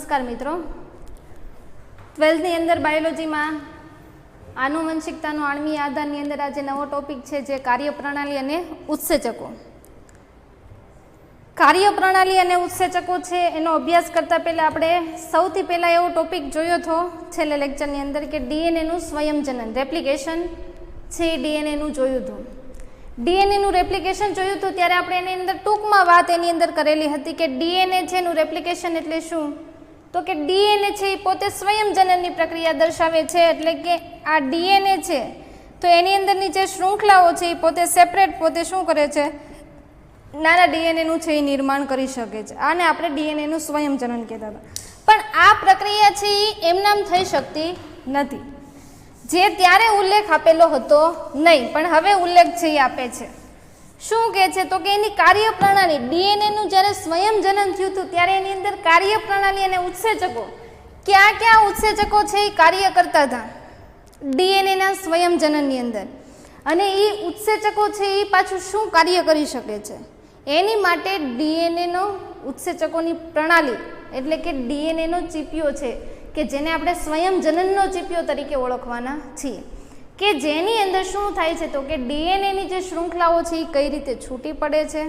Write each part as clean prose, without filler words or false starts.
નમસ્કાર મિત્રો, 12th ની અંદર બાયોલોજીમાં આનુવંશિકતાનો આણ્વીય આધારની અંદર આજે નવો ટોપિક છે જે કાર્યપ્રણાલી અને ઉત્સેચકો. કાર્યપ્રણાલી અને ઉત્સેચકો છે એનો અભ્યાસ કરતા પહેલા આપણે સૌથી પહેલા એવો ટોપિક જોયો હતો છેલ્લા લેક્ચરની અંદર કે ડીએનએનું સ્વયંજનન રેપ્લિકેશન છે. ડીએનએનું જોયું હતું, ડીએનએનું રેપ્લિકેશન જોયું હતું ત્યારે આપણે એની અંદર ટૂંકમાં વાત એની અંદર કરેલી હતી કે ડીએનએ છે એનું રેપ્લિકેશન એટલે શું, તો કે ડીએનએ છે એ પોતે સ્વયંજનનની પ્રક્રિયા દર્શાવે છે. એટલે કે આ ડીએનએ છે તો એની અંદરની જે શૃંખલાઓ છે એ પોતે સેપરેટ પોતે શું કરે છે, નાના ડીએનએનું છે એ નિર્માણ કરી શકે છે. આને આપણે ડીએનએનું સ્વયંજનન કહેતા હતા. પણ આ પ્રક્રિયા છે એ એમનામ થઈ શકતી નથી, જે ત્યારે ઉલ્લેખ આપેલો હતો નહીં, પણ હવે ઉલ્લેખ છે એ આપે છે. શું કહે છે તો કે એની કાર્યપ્રણાલી ડીએનએનું જ્યારે સ્વયંજનન થયું હતું ત્યારે એની અંદર કાર્યપ્રણાલી અને ઉત્સેચકો કયા કયા ઉત્સેચકો છે એ કાર્ય કરતા હતા ડીએનએના સ્વયંજનનની અંદર, અને એ ઉત્સેચકો છે એ પાછું શું કાર્ય કરી શકે છે એની માટે ડીએનએનો ઉત્સેચકોની પ્રણાલી એટલે કે ડીએનએનો ચીપિયો છે કે જેને આપણે સ્વયંજનનનો ચીપિયો તરીકે ઓળખવાના છીએ, કે જેની અંદર શું થાય છે તો કે ડીએનએની જે શૃંખલાઓ છે એ કઈ રીતે છૂટી પડે છે,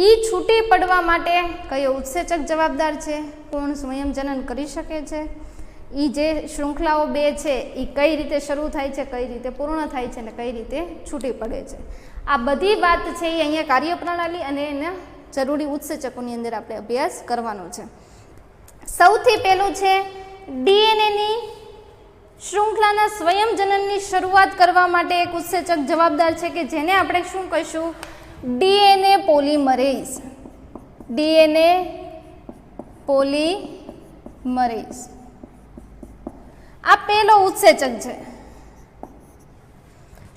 એ છૂટી પડવા માટે કયો ઉત્સેચક જવાબદાર છે, કોણ સ્વયંજનન કરી શકે છે, એ જે શૃંખલાઓ બે છે એ કઈ રીતે શરૂ થાય છે, કઈ રીતે પૂર્ણ થાય છે અને કઈ રીતે છૂટી પડે છે. આ બધી વાત છે એ અહીંયા કાર્યપ્રણાલી અને એના જરૂરી ઉત્સેચકોની અંદર આપણે અભ્યાસ કરવાનો છે. સૌથી પહેલું છે ડીએનએની શૃંખલાના સ્વયંજનનની શરૂઆત કરવા માટે એક ઉત્સેચક જવાબદાર છે કે જેને આપણે શું કહીશું, ડીએનએ પોલિમરેઝ. ડીએનએ પોલિમરેઝ આ પહેલો ઉત્સેચક છે.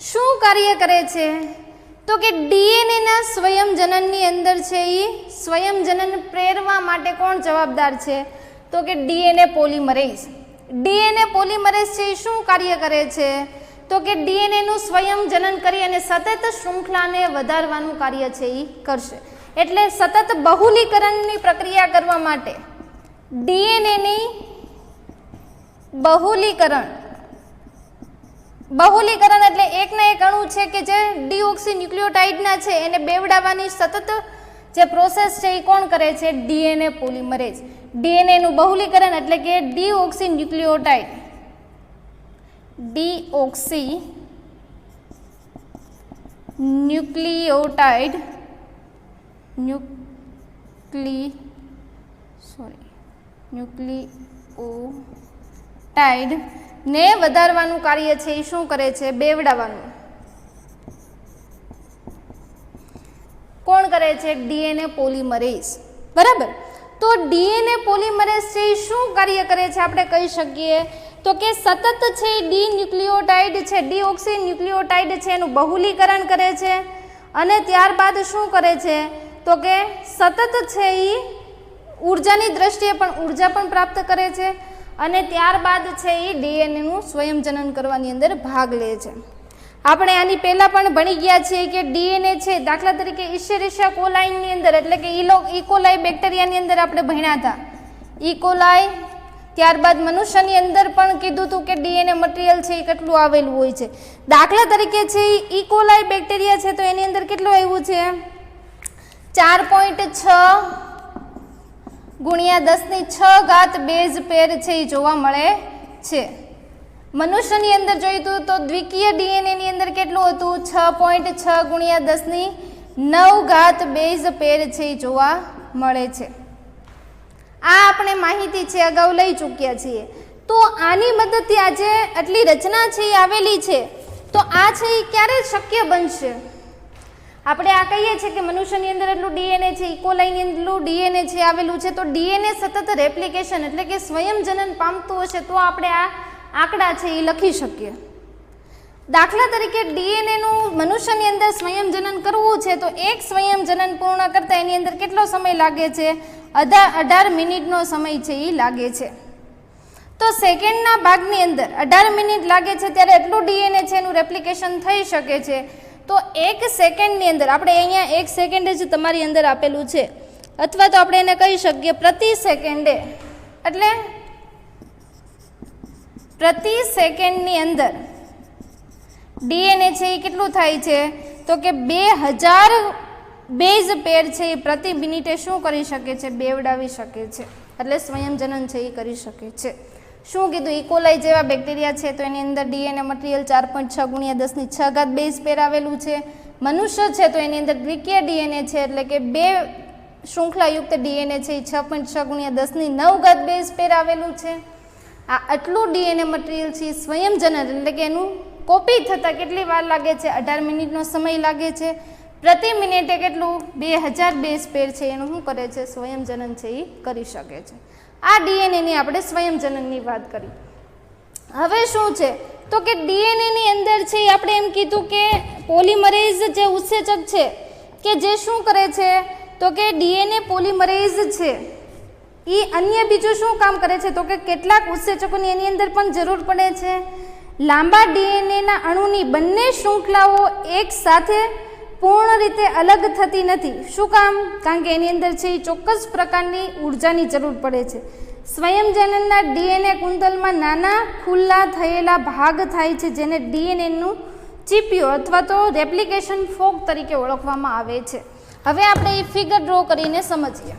શું કાર્ય કરે છે તો કે ડીએનએના સ્વયંજનનની અંદર છે એ સ્વયંજનન પ્રેરવા માટે કોણ જવાબદાર છે તો કે ડીએનએ પોલિમરેઝ. ડીએનએ પોલિમરેઝ છે એ શું કાર્ય કરે છે તો કે ડીએનએનું સ્વયંજનન કરી અને સતત શૃંખલાને વધારવાનું કાર્ય છે એ કરશે. એટલે સતત બહુલીકરણની પ્રક્રિયા કરવા માટે ડીએનએની બહુલીકરણ એટલે એકના એક અણુ છે કે જે ડીઓક્સી ન્યુક્લિયોટાઇડના છે એને બેવડાવવાની સતત જે પ્રોસેસ છે એ કોણ કરે છે, ડીએનએ પોલિમરેઝ. ડીએનએનું બહુલીકરણ એટલે કે ડીઓક્સી ન્યુક્લિયોટાઇડ ને વધારવાનું કાર્ય છે એ શું કરે છે, બેવડાવવાનું કોણ કરે છે, ડીએનએ પોલિમરેઝ. બરાબર. તો ડીએનએ પોલિમરેઝ છે એ શું કાર્ય કરે છે આપણે કહી શકીએ તો કે સતત છે ડી ન્યુક્લિયોટાઇડ છે, ડીઓક્સી ન્યુક્લિયોટાઇડ છે એનું બહુલીકરણ કરે છે અને ત્યારબાદ શું કરે છે તો કે સતત છે એ ઉર્જાની દ્રષ્ટિએ પણ ઉર્જા પણ પ્રાપ્ત કરે છે અને ત્યારબાદ છે એ ડીએનએનું સ્વયંજનન કરવાની અંદર ભાગ લે છે. આપણે આની પહેલાં પણ ભણી ગયા છીએ કે ડીએનએ છે દાખલા તરીકે ઇશેરિશિયા કોલાઈની અંદર એટલે કે ઇકોલાઈ બેક્ટેરિયાની અંદર આપણે ભણ્યા હતા ઇકોલાઈ, ત્યારબાદ મનુષ્યની અંદર પણ કીધું હતું કે ડીએનએ મટીરિયલ છે એ કેટલું આવેલું હોય છે. દાખલા તરીકે છે ઇકોલાઈ બેક્ટેરિયા છે તો એની અંદર કેટલું આવ્યું છે, 4.6 ગુણ્યા 10⁶ બેઝ પેર છે એ જોવા મળે છે. મનુષ્યની અંદર જોયું તો દ્વિકીય ડીએનએની અંદર કેટલું હતું, 6.6 ગુણ્યા 10⁹ બેઝ પેર છે એ જોવા મળે છે. આ આપણે માહિતી છે અગાઉ લઈ ચૂક્યા છીએ. તો આની મદદથી આજે આટલી રચના છે એ આવેલી છે તો આ છે એ ક્યારે શક્ય બનશે. આપણે આ કહીએ છીએ કે મનુષ્યની અંદર એટલું ડીએનએ છે, ઇકોલાઈની અંદર એટલું ડીએનએ છે આવેલું છે, તો ડીએનએ સતત રેપ્લિકેશન એટલે કે સ્વયંજનન પામતું હશે તો આપણે આ આંકડા છે એ લખી શકીએ. દાખલા તરીકે ડીએનએનું મનુષ્યની અંદર સ્વયંજનન કરવું છે તો એક સ્વયંજનન પૂર્ણ કરતા એની અંદર કેટલો સમય લાગે છે, 18 મિનિટનો સમય છે એ લાગે છે. તો સેકન્ડના ભાગની અંદર 18 મિનિટ લાગે છે ત્યારે એટલું ડીએનએ છે એનું રેપ્લિકેશન થઈ શકે છે. તો એક સેકન્ડની અંદર આપણે અહીંયા 1 સેકન્ડ જ તમારી અંદર આપેલું છે અથવા તો આપણે એને કહી શકીએ પ્રતિ સેકન્ડે એટલે પ્રતિ સેકન્ડની અંદર ડીએનએ છે એ કેટલું થાય છે તો કે 2000 બેઝ પેર છે એ પ્રતિ મિનિટે શું કરી શકે છે, બેવડાવી શકે છે, એટલે સ્વયંજનન છે એ કરી શકે છે. શું કીધું, ઇકોલાઈ જેવા બેક્ટેરિયા છે તો એની અંદર ડીએનએ મટીરિયલ 4.6 × 10⁶ બેઝ પેર આવેલું છે. મનુષ્ય છે તો એની અંદર દ્વિકીય ડીએનએ છે એટલે કે 2 શૃંખલાયુક્ત ડીએનએ છે એ 6.6 × 10⁹ બેઝ પેર આવેલું છે. આ આટલું ડીએનએ મટીરિયલ છે સ્વયંજનન એટલે કે એનું કોપી થતાં કેટલી વાર લાગે છે, 18 મિનિટનો સમય લાગે છે. પ્રતિ મિનિટે કેટલું 2000 બેઝ પેર છે એનું શું કરે છે, સ્વયંજનન છે એ કરી શકે છે. આ ડીએનએની આપણે સ્વયંજનનની વાત કરી. હવે શું છે તો કે ડીએનએની અંદર છે આપણે એમ કીધું કે પોલિમરેઝ જે ઉત્સેચક છે કે જે શું કરે છે તો કે ડીએનએ પોલિમરેઝ છે એ અન્ય બીજું શું કામ કરે છે તો કે કેટલાક ઉત્સેચકોની એની અંદર પણ જરૂર પડે છે. લાંબા ડીએનએના અણુની બંને શૃંખલાઓ એક સાથે પૂર્ણ રીતે અલગ થતી નથી. શું કામ? કારણ કે એની અંદર છે એ ચોક્કસ પ્રકારની ઉર્જાની જરૂર પડે છે. સ્વયંજનનના ડીએનએ કુંતલમાં નાના ખુલ્લા થયેલા ભાગ થાય છે જેને ડીએનએનું ચીપિયો અથવા તો રેપ્લિકેશન ફોક તરીકે ઓળખવામાં આવે છે. હવે આપણે એ ફિગર ડ્રો કરીને સમજીએ.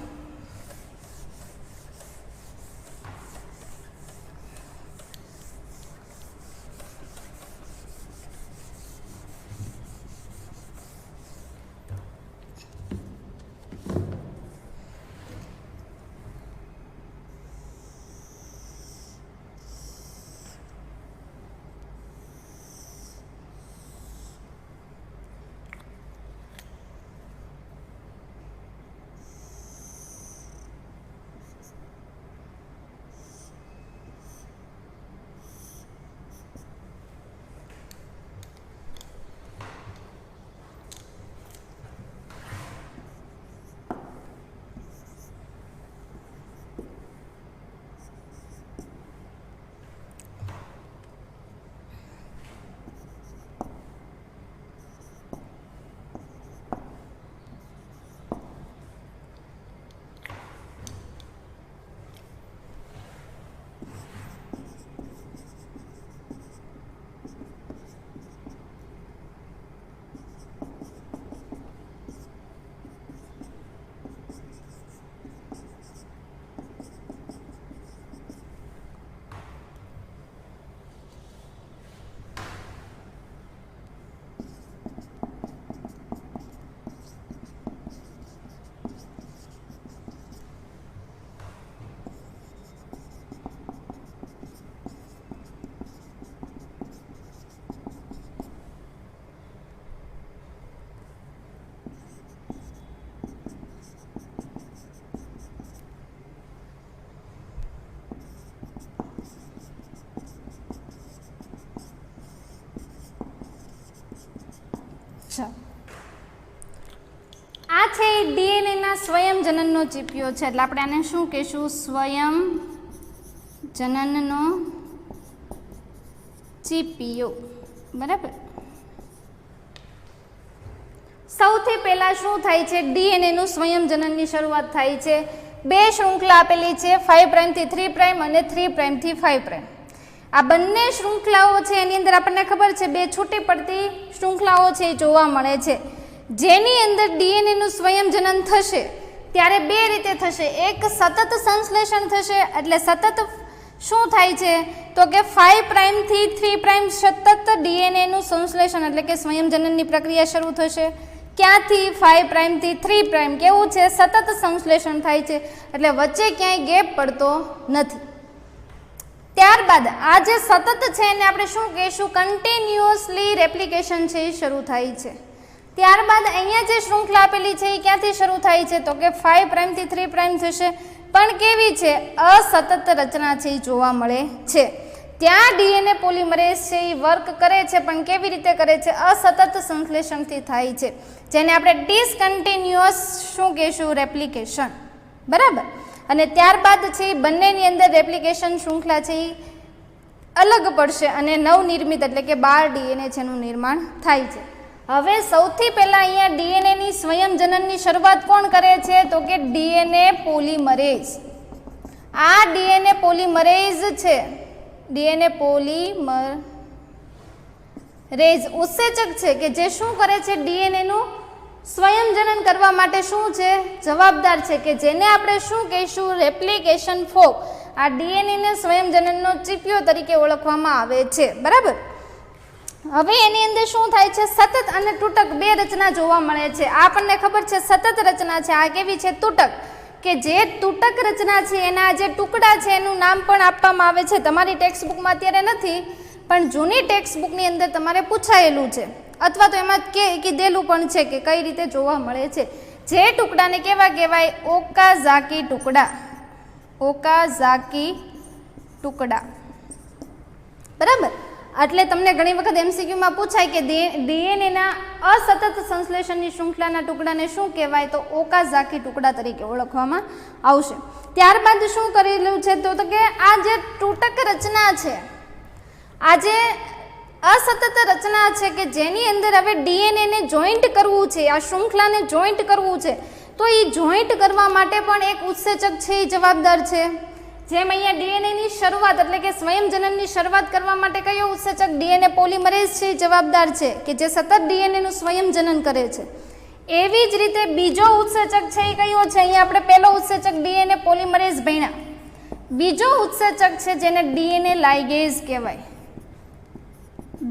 આ છે ડીએનએના સ્વયંજનનનો ચીપિયો છે એટલે આપણે આને શું કહીશું, સ્વયંજનનનો ચીપિયો. બરાબર. સૌથી પહેલા શું થાય છે, ડીએનએનું સ્વયંજનનની શરૂઆત થાય છે. 2 શૃંખલા આપેલી છે 5' થી 3' અને 3' થી 5'. આ બંને શૃંખલાઓ છે એની અંદર આપણને ખબર છે 2 છૂટી પડતી શૃંખલાઓ છે એ જોવા મળે છે. જેની અંદર ડીએનએનું સ્વયંજનન થશે ત્યારે 2 રીતે થશે. એક સતત સંશ્લેષણ થશે એટલે સતત શું થાય છે તો કે 5' થી 3' સતત ડીએનએનું સંશ્લેષણ એટલે કે સ્વયંજનનની પ્રક્રિયા શરૂ થશે. ક્યાંથી? 5' થી 3'. કેવું છે? સતત સંશ્લેષણ થાય છે એટલે વચ્ચે ક્યાંય ગેપ પડતો નથી. ત્યારબાદ આ જે સતત છે એને આપણે શું કહીશું, કન્ટિન્યુઅસલી રેપ્લિકેશન છે એ શરૂ થાય છે. ત્યારબાદ અહીંયા જે શૃંખલા આપેલી છે એ ક્યાંથી શરૂ થાય છે તો કે 5' થી 3' થશે, પણ કેવી છે? અસતત રચના છે એ જોવા મળે છે. ત્યાં ડીએનએ પોલિમરેઝ છે એ વર્ક કરે છે પણ કેવી રીતે કરે છે? અસતત સંશ્લેષણથી થાય છે, જેને આપણે ડિસકન્ટિન્યુઅસ શું કહીશું, રેપ્લિકેશન. બરાબર. અને ત્યારબાદ છે બંનેની અંદર રેપ્લિકેશન શૃંખલા છે એ અલગ પડશે અને નવનિર્મિત એટલે કે 12 ડીએનએ છે એનું નિર્માણ થાય છે. હવે સૌથી પહેલાં અહીંયા ડીએનએની સ્વયંજનનની શરૂઆત કોણ કરે છે તો કે ડીએનએ પોલિમરેઝ. આ ડીએનએ પોલિમરેઝ છે, ડીએનએ પોલિમરેઝ ઉત્સેચક છે કે જે શું કરે છે, ડીએનએનું સ્વયંજનન કરવા માટે શું છે, જવાબદાર છે, કે જેને આપણે શું કહીશું, રેપ્લિકેશન ફોર્ક. આ ડીએનએને સ્વયંજનનનો ચીપિયો તરીકે ઓળખવામાં આવે છે. બરાબર. હવે એની અંદર શું થાય છે, સતત અને તૂટક બે રચના જોવા મળે છે. આપણને ખબર છે સતત રચના છે, આ કેવી છે, તૂટક. કે જે તૂટક રચના છે એના જે ટુકડા છે એનું નામ પણ આપવામાં આવે છે. તમારી ટેક્સ્ટ બુકમાં અત્યારે નથી, પણ જૂની ટેક્સ્ટ બુકની અંદર તમારે પૂછાયેલું છે, અથવા તો એમાં કીધેલું પણ છે કે કઈ રીતે જોવા મળે છે. જે ટુકડાને કેવા કહેવાય, ઓકાઝાકી ટુકડા. ઓકાઝાકી ટુકડા. બરાબર. એટલે તમને ઘણી વખત એમસીક્યુમાં પૂછાય કે ડીએનએના અસતત સંશ્લેષણની શૃંખલાના ટુકડાને શું કહેવાય, તો ઓકાઝાકી ટુકડા તરીકે ઓળખવામાં આવશે. ત્યારબાદ શું કરેલું છે, તો કે આ જે તૂટક રચના છે, આ જે અસતત રચના છે કે જેની અંદર હવે ડીએનએને જોઈન્ટ કરવું છે, આ શૃંખલાને જોઈન્ટ કરવું છે, તો એ જોઈન્ટ કરવા માટે પણ એક ઉત્સેચક છે એ જવાબદાર છે. જેમ અહીંયા ડીએનએની શરૂઆત એટલે કે સ્વયંજનનની શરૂઆત કરવા માટે કયો ઉત્સેચક, ડીએનએ પોલિમરેઝ છે એ જવાબદાર છે કે જે સતત ડીએનએનું સ્વયંજનન કરે છે. એવી જ રીતે બીજો ઉત્સેચક છે એ કયો છે, અહીંયા આપણે પહેલો ઉત્સેચક ડીએનએ પોલિમરેઝ ભણ્યા. બીજો ઉત્સેચક છે જેને ડીએનએ લાઇગેઝ કહેવાય.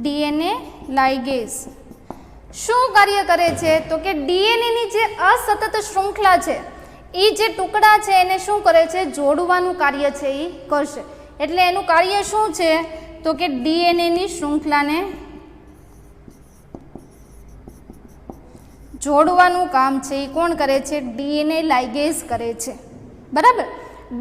ડીએનએ લાઇગેઝ શું કાર્ય કરે છે, તો કે ડીએનએની જે અસતત શૃંખલા છે એ જે ટુકડા છે એને શું કરે છે, જોડવાનું કાર્ય છે એ કરશે. એટલે એનું કાર્ય શું છે, તો કે ડીએનએની શૃંખલાને જોડવાનું કામ છે એ કોણ કરે છે, ડીએનએ લાઇગેઝ કરે છે. બરાબર.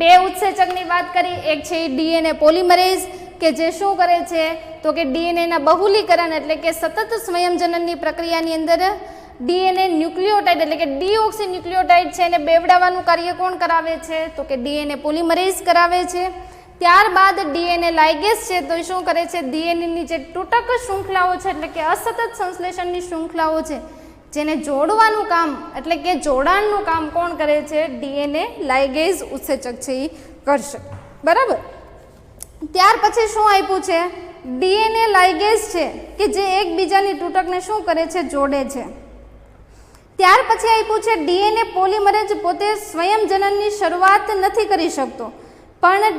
બે ઉત્સેચકની વાત કરી, એક છે ડીએનએ પોલિમરેઝ કે જે શું કરે છે, તો કે ડીએનએના બહુલીકરણ એટલે કે સતત સ્વયંજનનની પ્રક્રિયાની અંદર ડીએનએ ન્યુક્લિયોટાઇડ એટલે કે ડીઓક્સી ન્યુક્લિયોટાઇડ છે એને બેવડાવવાનું કાર્ય કોણ કરાવે છે, તો કે ડીએનએ પોલિમરેઝ કરાવે છે. ત્યારબાદ ડીએનએ લાઇગેઝ છે તો શું કરે છે, ડીએનએની જે તૂટક શૃંખલાઓ છે એટલે કે અસતત સંશ્લેષણની શૃંખલાઓ છે જેને જોડવાનું કામ એટલે કે જોડાણનું કામ કોણ કરે છે, ડીએનએ લાઇગેઝ ઉત્સેચક છે એ કરશે. બરાબર. ત્યાર પછી શું આપ્યું છે, ડીએનએ લાઇગેઝ છે કે જે એકબીજાની તૂટકને શું કરે છે, જોડે છે. ત્યાર પછી આપ્યું છે ડીએનએ પોલિમરેઝ પોતે સ્વયંજનનની શરૂઆત નથી કરી શકતો, પણ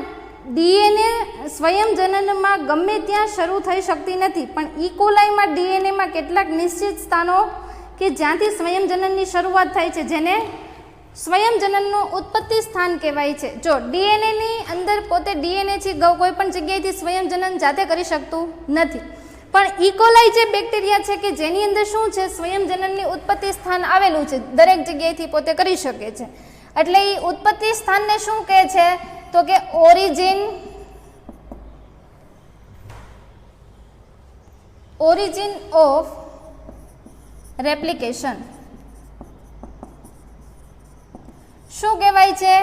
ડીએનએ સ્વયંજનનમાં ગમે ત્યાં શરૂ થઈ શકતી નથી, પણ ઇકોલાઈમાં ડીએનએમાં કેટલાક નિશ્ચિત સ્થાનો કે જ્યાંથી સ્વયંજનનની શરૂઆત થાય છે જેને સ્વયંજનનનું ઉત્પત્તિ સ્થાન કહેવાય છે. જો ડીએનએની અંદર પોતે ડીએનએ છે કોઈ પણ જગ્યાએથી સ્વયંજનન જાતે કરી શકતું નથી, પણ ઇકોલાઈ જે બેક્ટેરિયા છે કે જેની અંદર શું છે, સ્વયંજનનની ઉત્પત્તિ સ્થાન આવેલું છે, દરેક જગ્યાએથી પોતે કરી શકે છે. એટલે એ ઉત્પત્તિ સ્થાનને શું કહે છે, તો કે ઓરિજિન ઓફ રેપ્લિકેશન. શું કહેવાય છે,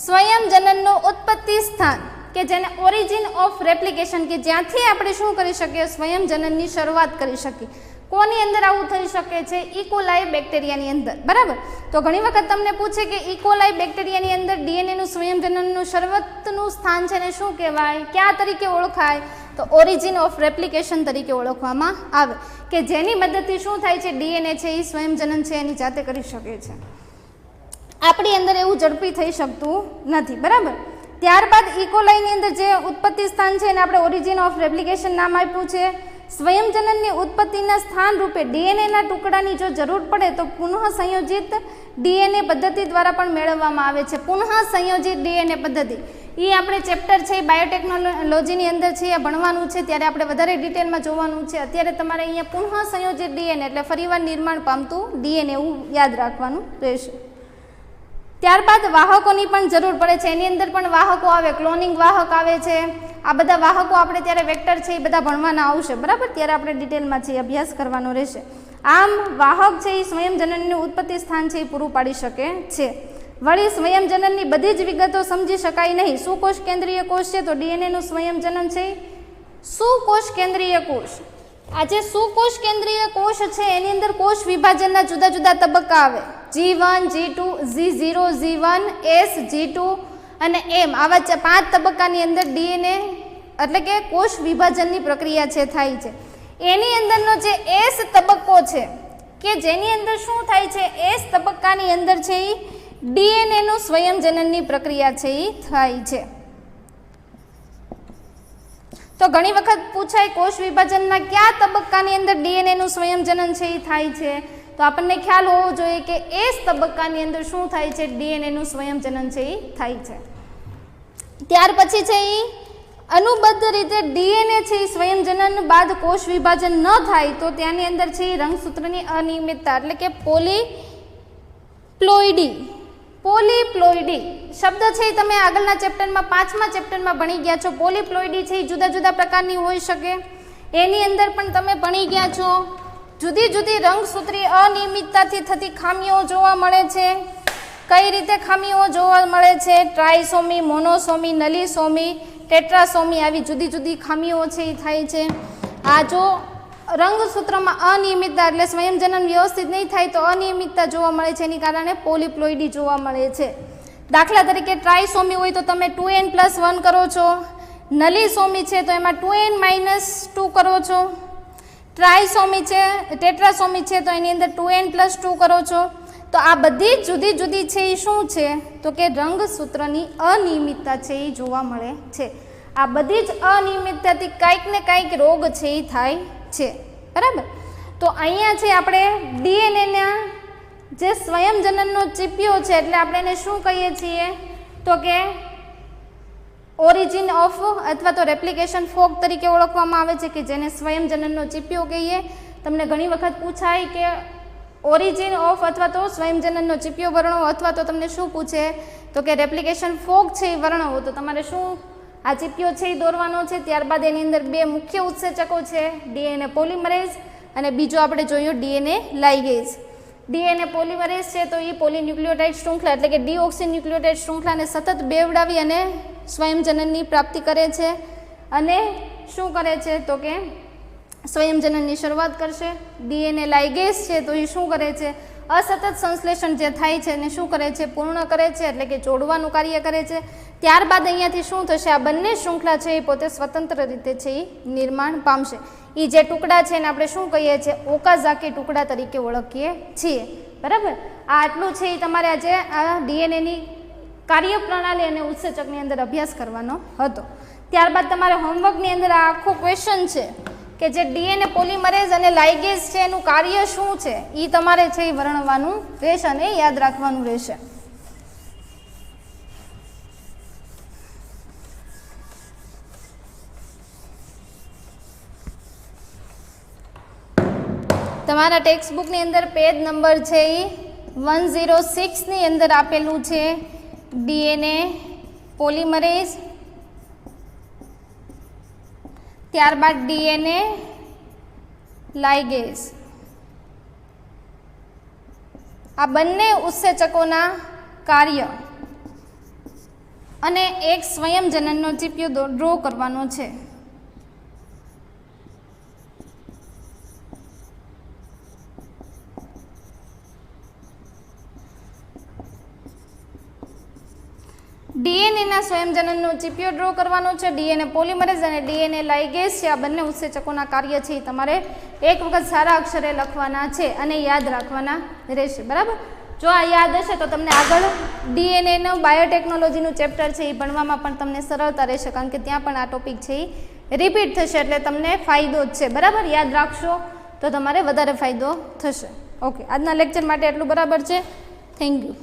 સ્વયંજનનનું ઉત્પત્તિ સ્થાન કે જેને ઓરિજિન ઓફ રેપ્લિકેશન કે જ્યાંથી આપણે શું કરી શકીએ, સ્વયંજનનની શરૂઆત કરી શકીએ. કોની અંદર આવું થઈ શકે છે, ઇકોલાઈ બેક્ટેરિયાની અંદર. બરાબર. તો ઘણી વખત તમને પૂછે કે ઇકોલાઈ બેક્ટેરિયાની અંદર ડીએનએનું સ્વયંજનનનું શરૂઆતનું સ્થાન છે ને શું કહેવાય, ક્યાં તરીકે ઓળખાય, તો ઓરિજિન ઓફ રેપ્લિકેશન તરીકે ઓળખવામાં આવે, કે જેની મદદથી શું થાય છે, ડીએનએ છે એ સ્વયંજનન છે એની જાતે કરી શકે છે. આપણી અંદર એવું ઝડપી થઈ શકતું નથી. બરાબર. ત્યારબાદ ઇકોલાઈની અંદર જે ઉત્પત્તિ સ્થાન છે એને આપણે ઓરિજિન ઓફ રેપ્લિકેશન નામ આપ્યું છે. સ્વયંજનનની ઉત્પત્તિના સ્થાન રૂપે ડીએનએના ટુકડાની જો જરૂર પડે તો પુનઃ સંયોજિત ડીએનએ પદ્ધતિ દ્વારા પણ મેળવવામાં આવે છે. પુનઃ સંયોજિત ડીએનએ પદ્ધતિ એ આપણે ચેપ્ટર છે બાયોટેકનોલોજીની અંદર છે એ ભણવાનું છે, ત્યારે આપણે વધારે ડિટેલમાં જોવાનું છે. અત્યારે તમારે અહીંયા પુનઃ સંયોજિત ડીએનએ એટલે ફરીવાર નિર્માણ પામતું ડીએનએ એવું યાદ રાખવાનું રહેશે. ત્યારબાદ વાહકોની પણ જરૂર પડે છે, એની અંદર પણ વાહકો આવે, ક્લોનિંગ વાહક આવે છે. આ બધા વાહકો આપણે ત્યારે વેક્ટર છે એ બધા ભણવાના આવશે. બરાબર. ત્યારે આપણે ડિટેલમાં છે અભ્યાસ કરવાનો રહેશે. આમ વાહક છે એ સ્વયંજનનનું ઉત્પત્તિ સ્થાન છે એ પૂરું પાડી શકે છે. વળી સ્વયંજનનની બધી જ વિગતો સમજી શકાય નહીં. સુકોષ કેન્દ્રીય કોષ છે તો ડીએનએનું સ્વયંજનન છે સુકોષ કેન્દ્રીય કોષ. આ જે સુકોષ કેન્દ્રીય કોષ છે એની અંદર કોષ વિભાજનના જુદા જુદા તબક્કા આવે, G1, G2, G0, G1, S, G2 અને એમ આવા 5 તબક્કાની અંદર ડીએનએ એટલે કે કોષ વિભાજનની પ્રક્રિયા છે થાય છે. એની અંદરનો જે એસ તબક્કો છે કે જેની અંદર શું થાય છે, એસ તબક્કાની અંદર છે એ ડીએનએનું સ્વયંજનનની પ્રક્રિયા છે એ થાય છે. તો ઘણી વખત પૂછાય કોષ વિભાજનના કયા તબક્કાની અંદર ડીએનએનું સ્વયંજનન છે એ થાય છે, તો આપણને ખ્યાલ હોવો જોઈએ કે એસ તબક્કાની અંદર શું થાય છે, ડીએનએનું સ્વયંજનન છે એ થાય છે. ત્યાર પછી છે એ અનુબદ્ધ રીતે ડીએનએ છે એ સ્વયંજનન બાદ કોષ વિભાજન ન થાય તો ત્યાંની અંદર છે એ રંગસૂત્રની અનિયમિતતા એટલે કે પોલીપ્લોઇડી શબ્દ છે એ તમે આગળના ચેપ્ટરમાં 5મા ચેપ્ટરમાં ભણી ગયા છો. પોલીપ્લોઇડી છે એ જુદા જુદા પ્રકારની હોઈ શકે, એની અંદર પણ તમે ભણી ગયા છો. જુદી જુદી રંગસૂત્રી અનિયમિતતાથી થતી ખામીઓ જોવા મળે છે. કઈ રીતે ખામીઓ જોવા મળે છે, ટ્રાયસોમી, મોનોસોમી, નલીસોમી, ટેટ્રાસોમી આવી જુદી જુદી ખામીઓ છે એ થાય છે. આ જો રંગસૂત્રમાં અનિયમિતતા એટલે સ્વયંજનન વ્યવસ્થિત નહીં થાય તો અનિયમિતતા જોવા મળે છે, એની કારણે પોલીપ્લોઇડી જોવા મળે છે. દાખલા તરીકે ટ્રાયસોમી હોય તો તમે 2n+1 કરો છો, નલીસોમી છે તો એમાં 2n-2 કરો છો, ટ્રાયસોમી છે ટેટ્રાસોમી છે તો એની અંદર 2n+2 કરો છો. તો આ બધી જુદી જુદી છે એ શું છે તો કે રંગસૂત્રની અનિયમિતતા છે એ જોવા મળે છે. આ બધી જ અનિયમિતતાથી કંઈક ને કંઈક રોગ છે એ થાય છે, બરાબર. તો અહીંયા છે આપણે ડીએનએના જે સ્વયંજનનનો ચીપિયો છે એટલે આપણે એને શું કહીએ છીએ તો કે ઓરિજિન ઓફ અથવા તો રેપ્લિકેશન ફોક તરીકે ઓળખવામાં આવે છે, કે જેને સ્વયંજનનનો ચીપિયો કહીએ. તમને ઘણી વખત પૂછાય કે ઓરિજિન ઓફ અથવા તો સ્વયંજનનનો ચીપિયો વર્ણવો, અથવા તો તમને શું પૂછે તો કે રેપ્લિકેશન ફોક છે એ વર્ણવો, તો તમારે શું આ ચીપિયો છે એ દોરવાનો છે. ત્યારબાદ એની અંદર 2 મુખ્ય ઉત્સેચકો છે, ડીએનએ પોલિમરેઝ અને બીજો આપણે જોયું ડીએનએ લાઇગેઝ. ડીએનએ પોલિમરેઝ છે તો એ પોલીન્યુક્લિયોટાઇડ શૃંખલા એટલે કે ડીઓક્સીન્યુક્લિયોટાઇડ શૃંખલાને સતત બેવડાવી અને સ્વયંજનનની પ્રાપ્તિ કરે છે અને શું કરે છે તો કે સ્વયંજનનની શરૂઆત કરશે. ડીએનએ લાઇગેઝ છે તો એ શું કરે છે, અસતત સંશ્લેષણ જે થાય છે એને શું કરે છે, પૂર્ણ કરે છે એટલે કે જોડવાનું કાર્ય કરે છે. ત્યારબાદ અહીંયાથી શું થશે, આ બંને શૃંખલા છે એ પોતે સ્વતંત્ર રીતે છે એ નિર્માણ પામશે. એ જે ટુકડા છે એને આપણે શું કહીએ છીએ, ઓકાઝાકી ટુકડા તરીકે ઓળખીએ છીએ, બરાબર. આ આટલું છે એ તમારે આજે આ ડીએનએની કાર્યપ્રણાલી અને ઉત્સેચકની અંદર અભ્યાસ કરવાનો હતો. ત્યારબાદ તમારે હોમવર્કની અંદર આ આખો ક્વેશ્ચન છે કે જે ડીએનએ પોલિમરેઝ અને લાઇગેઝ છે એનું કાર્ય શું છે એ તમારે છે એ વર્ણવવાનું રહેશે અને યાદ રાખવાનું રહેશે. તમારા ટેક્સ્ટબુકની અંદર પેજ નંબર છે એ 106ની અંદર આપેલું છે ડીએનએ પોલિમરેઝ, ત્યારબાદ ડીએનએ લાઇગેઝ. આ બંને ઉત્સેચકોના કાર્ય અને એક સ્વયંજનનનો ચીપિયો ડ્રો કરવાનો છે. ડીએનએના સ્વયંજનનનો ચીપિયો ડ્રો કરવાનો છે. ડીએનએ પોલિમરેઝ અને ડીએનએ લાઇગેઝ છે આ બંને ઉત્સેચકોના કાર્ય છે એ તમારે એક વખત સારા અક્ષરે લખવાના છે અને યાદ રાખવાના રહેશે, બરાબર. જો આ યાદ હશે તો તમને આગળ ડીએનએનું બાયોટેકનોલોજીનું ચેપ્ટર છે એ ભણવામાં પણ તમને સરળતા રહેશે, કારણ કે ત્યાં પણ આ ટોપિક છે એ રિપીટ થશે એટલે તમને ફાયદો જ છે, બરાબર. યાદ રાખશો તો તમારે વધારે ફાયદો થશે. ઓકે, આજના લેક્ચર માટે એટલું બરાબર છે. Thank you.